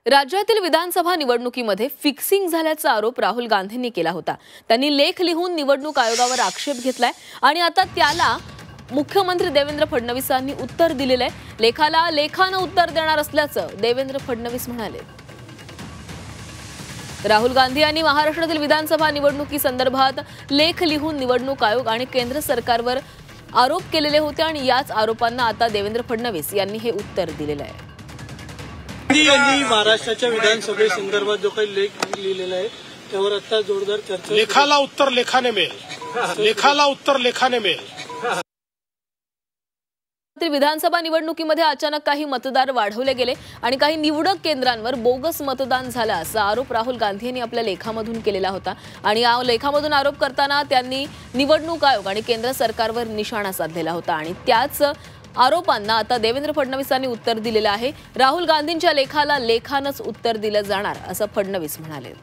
राज्यातील विधानसभा निवडणुकीमध्ये फिक्सिंग झाल्याचा आरोप राहुल गांधींनी केला होता। त्यांनी लेख लिहून निवडणूक आयोगावर आक्षेप घेतलाय आणि आता त्याला मुख्यमंत्री देवेंद्र फडणवीसांनी उत्तर दिलेले आहे। लेखाला लेखाने उत्तर देणार असल्याचं देवेंद्र फडणवीस म्हणाले। राहुल गांधी यांनी महाराष्ट्रातील विधानसभा निवडणुकी संदर्भात लेख लिहून निवडणूक आयोग आणि केंद्र सरकारवर आरोप केलेले होते आणि याच आरोपांना आता देवेंद्र फडणवीस यांनी हे उत्तर दिलेले आहे। महाराष्ट्राच्या विधानसभेसंदर्भात जो काही लेख लिहिलेला आहे त्यावर आता जोरदार चर्चा। लेखाला उत्तर लेखाने मिळेल, लेखाला उत्तर लेखाने मिळेल। विधानसभा निवडणुकीमध्ये अचानक काही मतदार वाढवले गेले आणि काही निवडक केंद्रांवर बोगस मतदान झालं असा आरोप राहुल गांधी यांनी आपल्या लेखामधून केलेला होता आणि या लेखामधून आरोप करताना त्यांनी निवडणूक आयोग आणि केंद्र सरकारवर निशाणा साधलेला होता आणि त्याच आरोपांना आता देवेंद्र फडणवीसांनी उत्तर दिलेलं आहे। राहुल गांधींच्या लेखाला लेखानंच उत्तर दिलं जाणार असं फडणवीस म्हणाले।